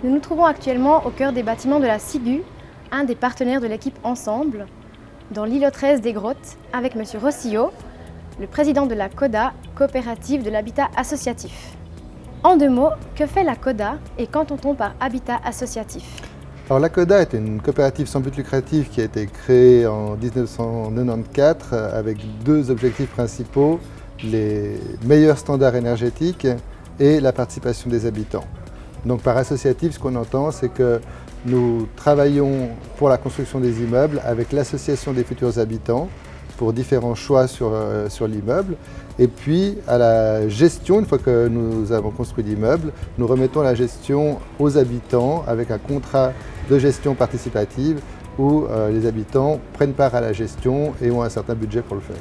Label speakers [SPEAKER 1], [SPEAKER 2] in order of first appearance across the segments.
[SPEAKER 1] Nous nous trouvons actuellement au cœur des bâtiments de la SIGU, un des partenaires de l'équipe Ensemble, dans l'îlot 13 des Grottes, avec M. Rossillot, le président de la CODA, coopérative de l'habitat associatif. En 2 mots, que fait la CODA et qu'entend-on par habitat associatif?
[SPEAKER 2] Alors la CODA est une coopérative sans but lucratif qui a été créée en 1994 avec 2 objectifs principaux, les meilleurs standards énergétiques et la participation des habitants. Donc par associatif, ce qu'on entend, c'est que nous travaillons pour la construction des immeubles avec l'association des futurs habitants pour différents choix sur l'immeuble. Et puis à la gestion, une fois que nous avons construit l'immeuble, nous remettons la gestion aux habitants avec un contrat de gestion participative où les habitants prennent part à la gestion et ont un certain budget pour le faire.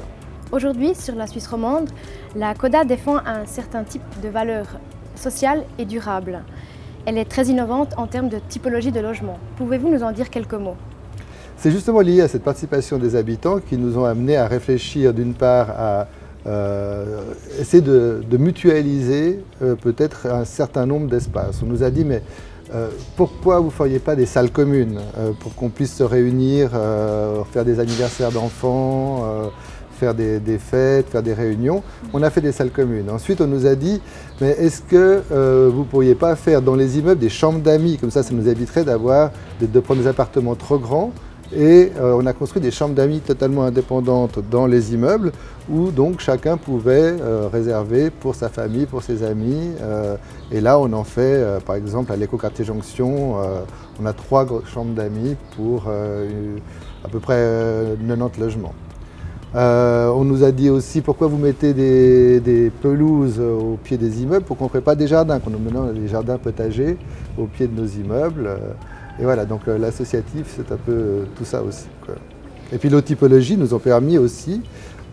[SPEAKER 1] Aujourd'hui, sur la Suisse romande, la CODA défend un certain type de valeurs sociales et durables. Elle est très innovante en termes de typologie de logement. Pouvez-vous nous en dire quelques mots?
[SPEAKER 2] C'est justement lié à cette participation des habitants qui nous ont amenés à réfléchir d'une part à essayer de mutualiser peut-être un certain nombre d'espaces. On nous a dit mais pourquoi vous ne feriez pas des salles communes pour qu'on puisse se réunir, faire des anniversaires d'enfants, faire des fêtes, faire des réunions. On a fait des salles communes. Ensuite, on nous a dit, mais est-ce que vous ne pourriez pas faire dans les immeubles des chambres d'amis? Comme ça nous éviterait de prendre des appartements trop grands. Et on a construit des chambres d'amis totalement indépendantes dans les immeubles où donc chacun pouvait réserver pour sa famille, pour ses amis. Et là, on en fait, par exemple, à l'écoquartier Jonction, on a 3 chambres d'amis pour à peu près 90 logements. On nous a dit aussi pourquoi vous mettez des pelouses au pied des immeubles pour qu'on ne crée pas des jardins, qu'on nous maintenant des jardins potagers au pied de nos immeubles. Et voilà, donc l'associatif, c'est un peu tout ça aussi, quoi. Et puis nos typologies nous ont permis aussi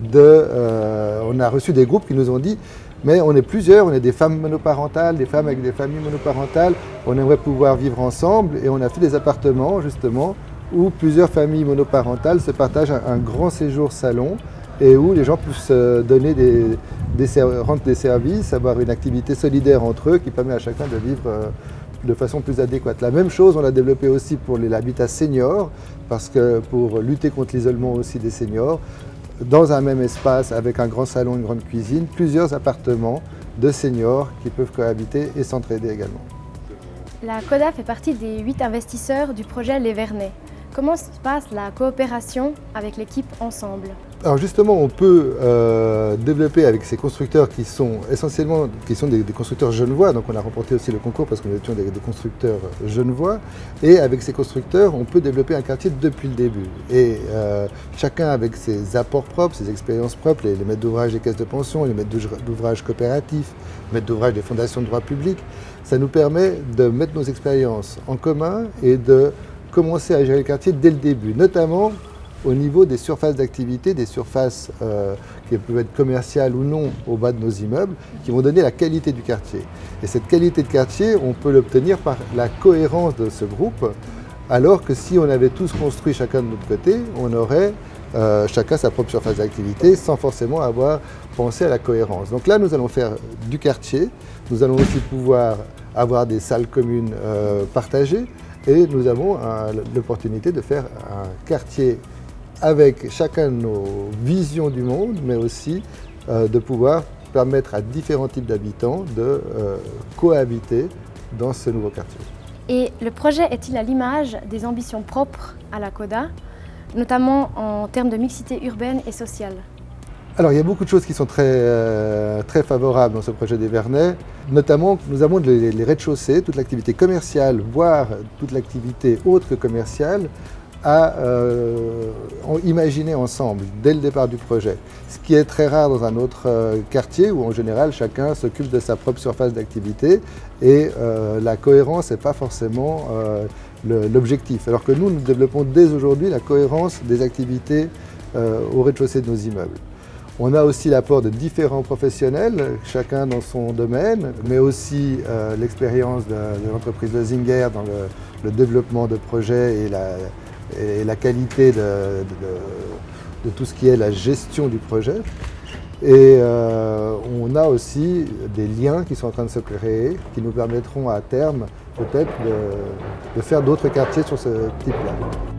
[SPEAKER 2] on a reçu des groupes qui nous ont dit mais on est plusieurs, on est des femmes monoparentales, des femmes avec des familles monoparentales, on aimerait pouvoir vivre ensemble et on a fait des appartements justement où plusieurs familles monoparentales se partagent un grand séjour salon et où les gens peuvent donner rendre des services, avoir une activité solidaire entre eux qui permet à chacun de vivre de façon plus adéquate. La même chose, on l'a développé aussi pour l'habitat senior, parce que pour lutter contre l'isolement aussi des seniors, dans un même espace avec un grand salon, une grande cuisine, plusieurs appartements de seniors qui peuvent cohabiter et s'entraider également.
[SPEAKER 1] La CODA fait partie des 8 investisseurs du projet Les Vernets. Comment se passe la coopération avec l'équipe Ensemble?
[SPEAKER 2] Alors justement, on peut développer avec ces constructeurs qui sont essentiellement des constructeurs genevois, donc on a remporté aussi le concours parce que nous étions des constructeurs genevois, et avec ces constructeurs, on peut développer un quartier depuis le début. Et chacun avec ses apports propres, ses expériences propres, les maîtres d'ouvrage des caisses de pension, les maîtres d'ouvrage coopératifs, les maîtres d'ouvrage des fondations de droit public, ça nous permet de mettre nos expériences en commun et de commencer à gérer le quartier dès le début, notamment au niveau des surfaces d'activité, des surfaces qui peuvent être commerciales ou non au bas de nos immeubles, qui vont donner la qualité du quartier. Et cette qualité de quartier, on peut l'obtenir par la cohérence de ce groupe, alors que si on avait tous construit chacun de notre côté, on aurait chacun sa propre surface d'activité sans forcément avoir pensé à la cohérence. Donc là, nous allons faire du quartier, nous allons aussi pouvoir avoir des salles communes partagées, et nous avons l'opportunité de faire un quartier avec chacun de nos visions du monde, mais aussi de pouvoir permettre à différents types d'habitants de cohabiter dans ce nouveau quartier.
[SPEAKER 1] Et le projet est-il à l'image des ambitions propres à la CODA, notamment en termes de mixité urbaine et sociale?
[SPEAKER 2] Alors il y a beaucoup de choses qui sont très favorables dans ce projet des Vernets. Notamment, nous avons les rez-de-chaussée, toute l'activité commerciale, voire toute l'activité autre que commerciale, à imaginer ensemble dès le départ du projet. Ce qui est très rare dans un autre quartier où en général chacun s'occupe de sa propre surface d'activité et la cohérence n'est pas forcément l'objectif. Alors que nous développons dès aujourd'hui la cohérence des activités au rez-de-chaussée de nos immeubles. On a aussi l'apport de différents professionnels, chacun dans son domaine, mais aussi l'expérience de l'entreprise Lozinger dans le développement de projets et la qualité de tout ce qui est la gestion du projet. Et on on a aussi des liens qui sont en train de se créer, qui nous permettront à terme peut-être de faire d'autres quartiers sur ce type-là.